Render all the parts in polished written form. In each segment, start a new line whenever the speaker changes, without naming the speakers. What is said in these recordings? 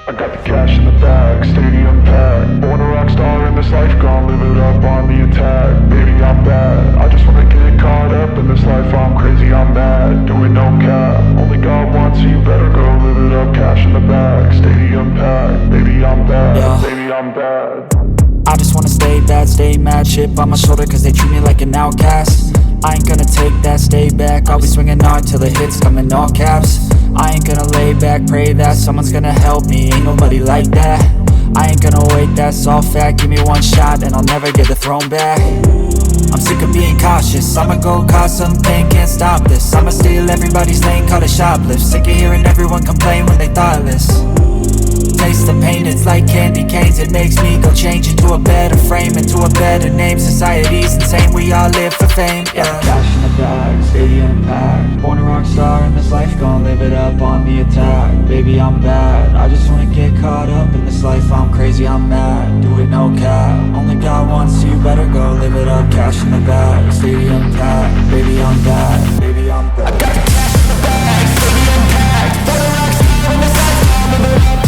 I got the cash in the bag, stadium packed. Born a rock star in this life, gon' live it up on the attack. Baby, I'm bad, I just wanna get caught up in this life. I'm crazy, I'm mad, doing no cap. Only God wants so you better go live it up. Cash in the bag, stadium packed. Baby, I'm bad,
Yeah.
baby, I'm bad.
I just wanna stay bad, stay mad. Chip on my shoulder cause they treat me like an outcast. I ain't gonna take that, stay back. I'll be swinging hard till the hits come in all caps. I ain't gonna lay back, pray that someone's gonna help me. Ain't nobody like that. I ain't gonna wait, that's all fact. Give me one shot and I'll never get the throne back. I'm sick of being cautious, I'ma go cause some pain, can't stop this. I'ma steal everybody's lane, call it shoplift. Sick of hearing everyone complain when they thoughtless. Taste the pain, it's like candy canes. It makes me go change into a better frame, into a better name. Society's insane, we all live for fame, yeah. Cash in the bag, stadium packed. Born a rock star in this life, gon' live it up on the attack. Baby, I'm bad, I just wanna get caught up in this life. I'm crazy, I'm mad, do it no cap. Only God wants so you better go live it up. Cash in the bag, stadium packed. Baby, I'm bad, baby, I'm bad. I got the cash in the bag, stadium packed. Born a rock star in this life, gon' live it up.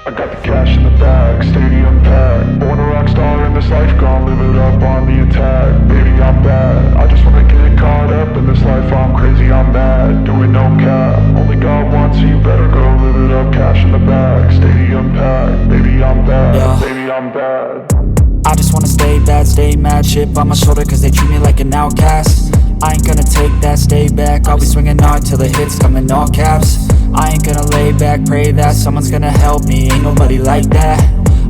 I got the cash in the bag, stadium packed. Born a rock star in this life, gon' live it up on the attack. Baby, I'm bad, I just wanna get caught up in this life. I'm crazy, I'm mad, doing no cap. Only God wants so you better go live it up. Cash in the bag, stadium packed. Baby, I'm bad,
Yeah.
baby, I'm bad.
I just wanna stay bad, stay mad. Chip on my shoulder cause they treat me like an outcast. I ain't gonna take that, stay back. I'll be swinging hard till the hits come in all caps. I ain't gonna lay back, pray that someone's gonna help me. Ain't nobody like that.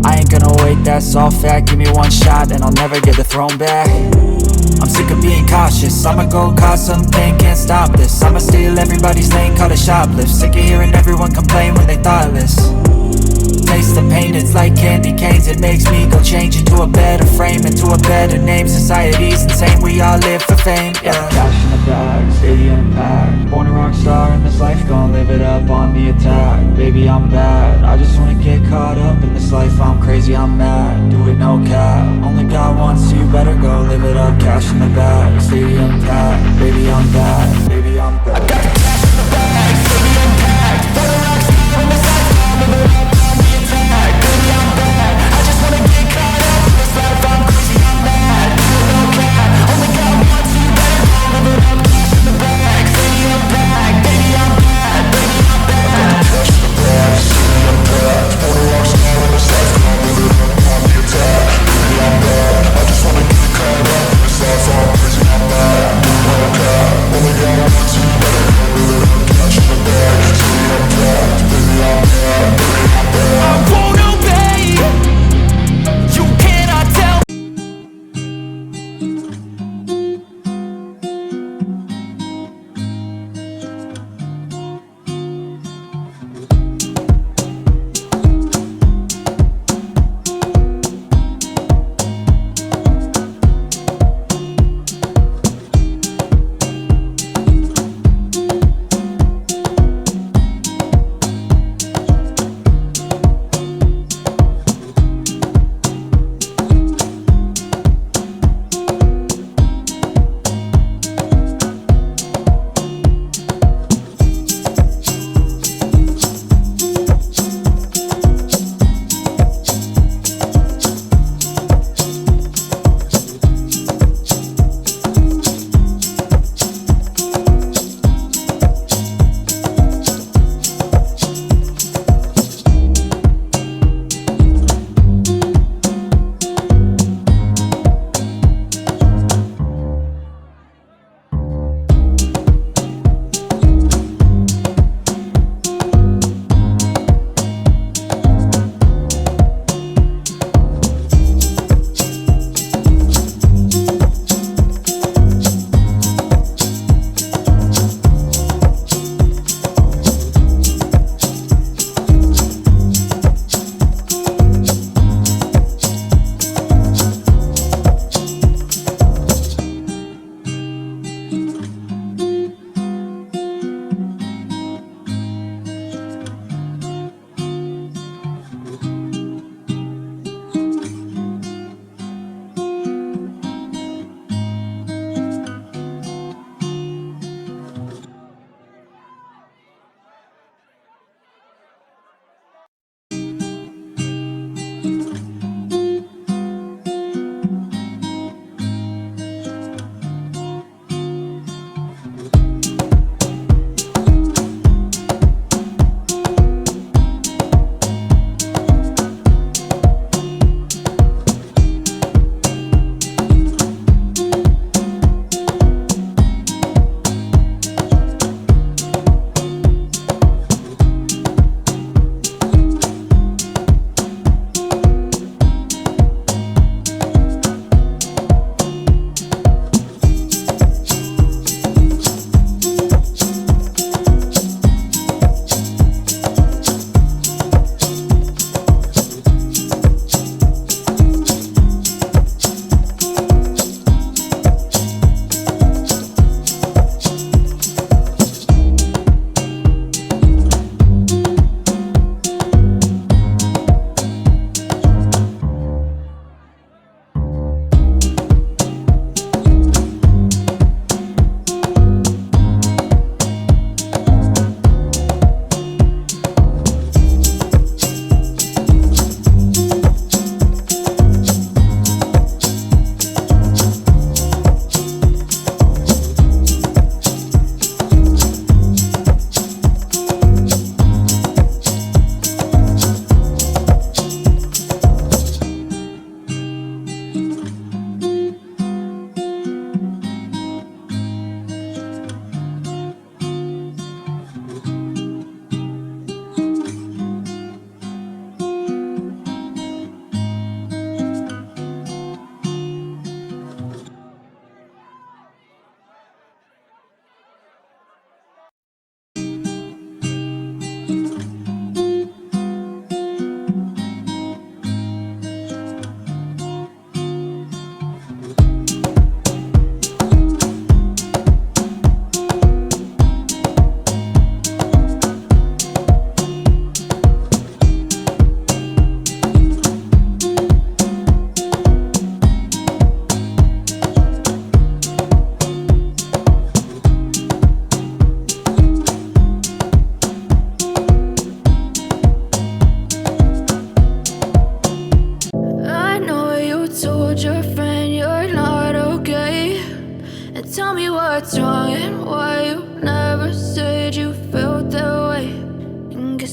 I ain't gonna wait, that's all fact. Give me one shot and I'll never get the throne back. I'm sick of being cautious, I'ma go cause some pain, can't stop this. I'ma steal everybody's lane, call it shoplift. Sick of hearing everyone complain when they thoughtless. Taste the pain, it's like candy canes. It makes me go change into a better frame, into a better name. Society's insane, we all live for fame, yeah. Cash in the bag, stadium packed. Born a rock star in this life, gon' live it up on the attack. Baby, I'm bad, I just wanna get caught up in this life. I'm crazy, I'm mad, do it no cap. Only God wants so you better go live it up. Cash in the bag, stadium packed. Baby, I'm bad, baby, I'm bad. I got the cash in the bag, stadium packed. Born a rock star in this life, gon' live it up.
I just wanna get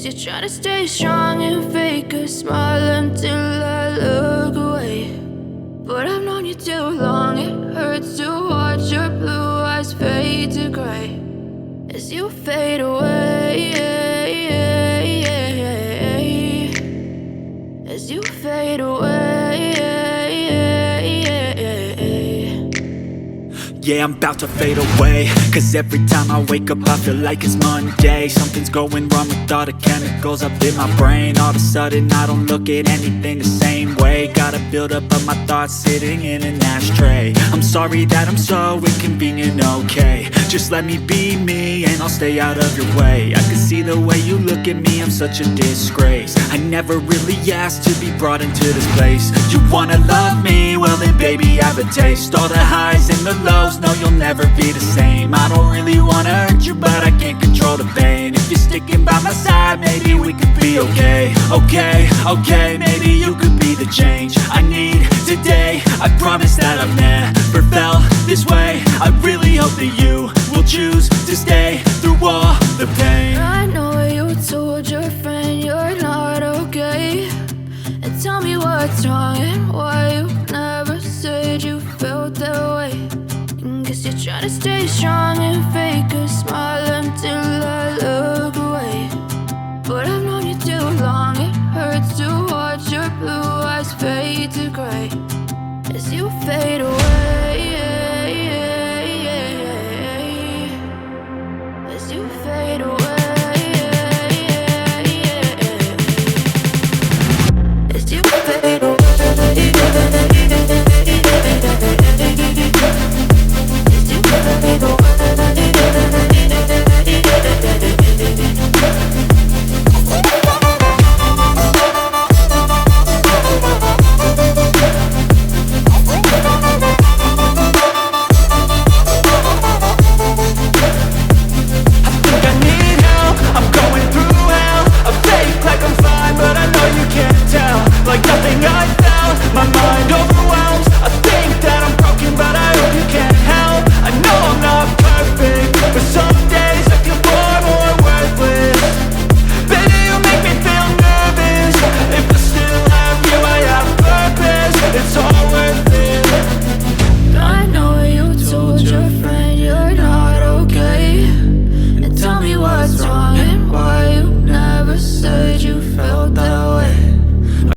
Guess you're trying to stay strong and fake a smile until I look away. But I've known you too long, it hurts to watch your blue eyes fade to gray as you fade away, as you fade away.
Yeah, I'm about to fade away, cause every time I wake up I feel like it's Monday. Something's going wrong with all the chemicals up in my brain. All of a sudden I don't look at anything the same way. Gotta build up of my thoughts sitting in an ashtray. I'm sorry that I'm so inconvenient, okay. Just let me be me and I'll stay out of your way. I can see the way you look at me, I'm such a disgrace. I never really asked to be brought into this place. You wanna love me? Well then baby I have a taste. All the highs and the lows, no you'll never be the same. I don't really wanna hurt you but I can't control the pain. If you're sticking by my side maybe we could be okay. Okay, maybe you could be the change I need today. I promise that I've never felt this way. I really hope that you will choose to stay through all the